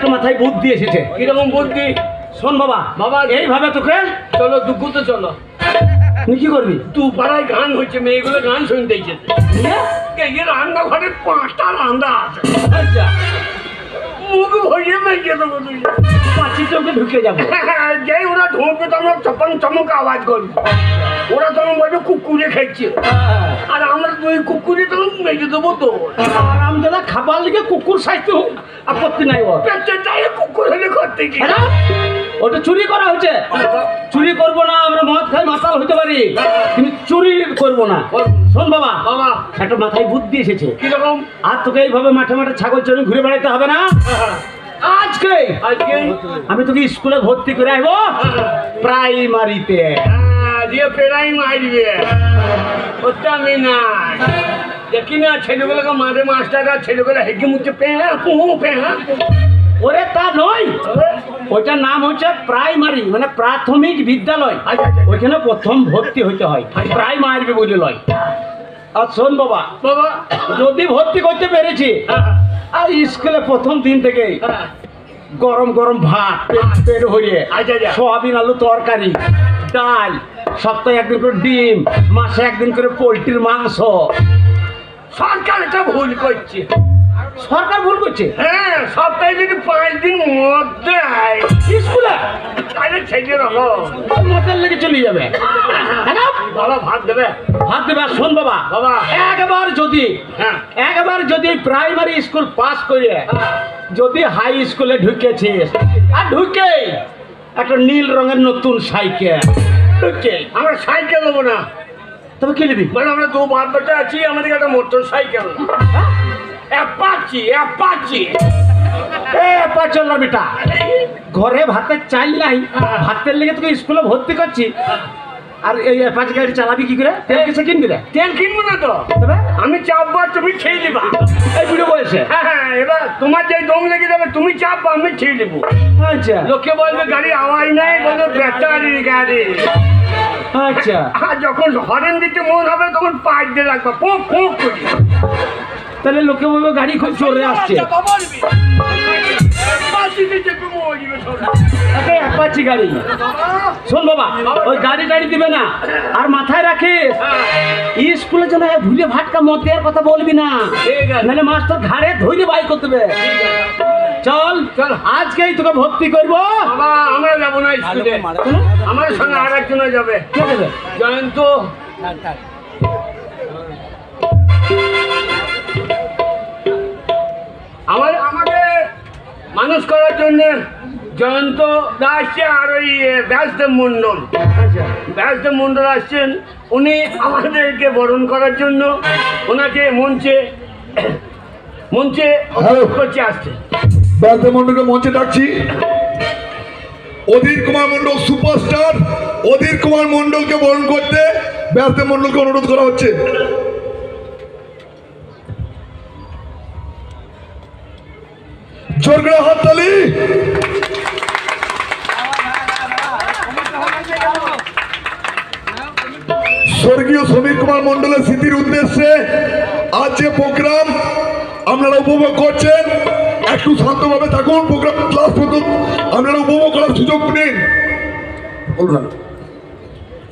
একটা মাথায় বুদ্ধি এসেছে। কিরকম বুদ্ধি? শোন বাবা, বাবা এইভাবে তোকে চলো দুঃখতে চলো। তুই কি করবি? তু পাড়ায় গান হচ্ছে, মেয়েগুলো গান শুনতে এসেছে। এই রান্নাঘরে 5টা রান্না আছে। আচ্ছা, মুখ ভরিয়ে মেঘে দেবো তুই। পাঁচি চোখে ঢুকে যাবো। যেই ওরা ঢোকে তো আমরা চপন চমক আওয়াজ করবো। ওরা তখন বলবে কুকুরে খাইছে, আর আমরা দুই কুকুরে তখন মেঘে দেবো তো। আরামদাদা খাবার লিগে কুকুর সাইতে আপত্তি নাই ওর। পেটেটাই কুকুর হলে করতে কি? ওটা চুরি করা হয়েছে। চুরি করবো না, আমরা মদ খাই মাতাল হতে পারি, কিন্তু চুরি করবো না। শোন বাবা, বাবা একটা মাথায় বুদ্ধি এসেছে। কিরকম? আর তোকে এইভাবে মাঠে মাঠে ছাগল চড়ে ঘুরে বেড়াতে হবে না। আজকে আমি তোকে স্কুলে ভর্তি করে আসবো, প্রাইমারিতে। দিয়ে পেরাই মারবে, ওটা আমি না দেখি না। ছেলেগুলোকে মারে মাস্টাররা, ছেলেগুলো হেঁকে মুখে পেহা পুহু পেহা। ওরে তা নয়, ওইটার নাম হচ্ছে প্রাইমারি, মানে প্রাথমিক বিদ্যালয়। ওইখানে প্রথম ভর্তি হইতে হয়, প্রাইমারি বলে লয়। আর শোন বাবা, বাবা যদি ভর্তি করতে পেরেছি, আর স্কুলে প্রথম দিন থেকে গরম গরম ভাত পেট ভরিয়ে, সোয়াবিন আলু তরকারি, ডাল, সপ্তাহে একদিন করে ডিম, মাসে একদিন করে পোলট্রির মাংস। সরকার এটা ভুল করছে। সরকার ভুল করছে? হ্যাঁ, সপ্তাহে যদি 5 দিন মদ দেয় স্কুলে, তাহলে ছেলের হলো মতের লেগে চলে যাবে। বাবা ভাত দেবে, ভাত দেবে। আর শোন বাবা, বাবা একবার যদি প্রাইমারি স্কুল পাস করে যদি হাই স্কুলে ঢুকেছিস, আর ঢুকে একটা নীল রঙের নতুন সাইকেল ঢুকে, আমরা সাইকেল নেবো না। তবে কি নিবি? মানে আমরা 2 বাদ বাচ্চা আছি, আমাদের একটা মোটর সাইকেল। Apache Apache. চল না বেটা, ঘরে ভাতের চাল নাই, ভাতের লেগে তোকে স্কুলে ভর্তি করছি, আর এই অ্যাপাচি গাড়ি চালাবি কি করে? তেল কিসে কিনবি রে? তেল কিনবো না তো, আমি চাপবো, তুমি খেয়ে দিবা। এই বুড়ো বয়সে? হ্যাঁ, এবার তোমার যে দম লেগে যাবে, তুমি চাপবো, আমি খেয়ে দেবো। আচ্ছা, লোকে বলবে গাড়ি আওয়াজ নাই, বলবে ব্যাটারি গাড়ি। আচ্ছা, আর যখন হরেন দিতে মন হবে তখন পাইপ দিয়ে রাখবা, পোক পোক করি। তাহলে লোকে বলবে গাড়ি খুব চলে আসছে। অ্যাপাচি গাড়ি। শোন বাবা, ওই গাড়ি টাড়ি দিবে না, আর মাথায় রাখিস স্কুলে যেন ভুলে ভাটকা মদ দেওয়ার কথা বলবি না, নাহলে মাস্টার ঘাড়ে ধরে বাই করতে হবে। চল চল, আজকেই তোকে ভর্তি করবো। বাবা আমরা যাবো না স্কুলে, আমার সঙ্গে আর একজন যাবে। কে যাবে? জয়ন্ত। আমাকে মানুষ করার জন্য জয়ন্ত দা আসছে, আর ওই ব্যাসদেব মণ্ডল, ব্যাসদেব মণ্ডল আসছেন। উনি আমাদেরকে বরণ করার জন্য ওনাকে মঞ্চে করছে আসছে। ব্যাসদেব মণ্ডলকে মঞ্চে ডাকছি। অধীর কুমার মণ্ডল সুপারস্টার, অধীর কুমার মণ্ডলকে বরণ করতে ব্যাসদেব মণ্ডলকে অনুরোধ করা হচ্ছে। জোর করে হাততালি। স্বর্গীয় সমীর কুমার মণ্ডলের স্মৃতির উদ্দেশ্যে আজ যে প্রোগ্রাম আপনারা উপভোগ করছেন, একটু শান্তভাবে থাকুন। প্রোগ্রাম ক্লাস পর্যন্ত আপনারা উপভোগ করার সুযোগ নিন।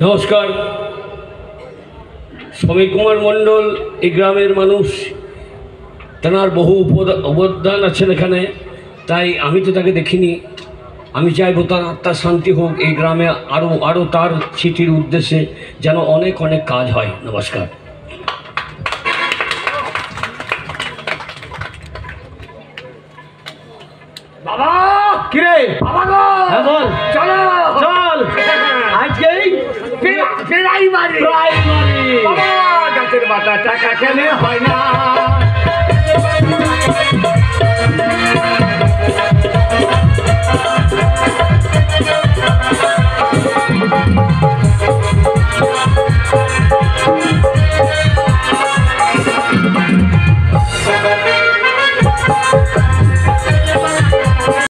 নমস্কার। সমীর কুমার মণ্ডল এই গ্রামের মানুষ, তেনার বহু অবদান আছেন এখানে, তাই আমি তো তাকে দেখিনি। আমি চাইবো তার আত্মার শান্তি হোক, এই গ্রামে আরও তার স্মৃতির উদ্দেশ্যে যেন অনেক অনেক কাজ হয়। নমস্কার। বাবা কিরে বাবা গো, হ্যাঁ বল। চলো চল, আজকেই প্রাইমারি। বাবা গাছের বাতা টাকা খেলে হয় না।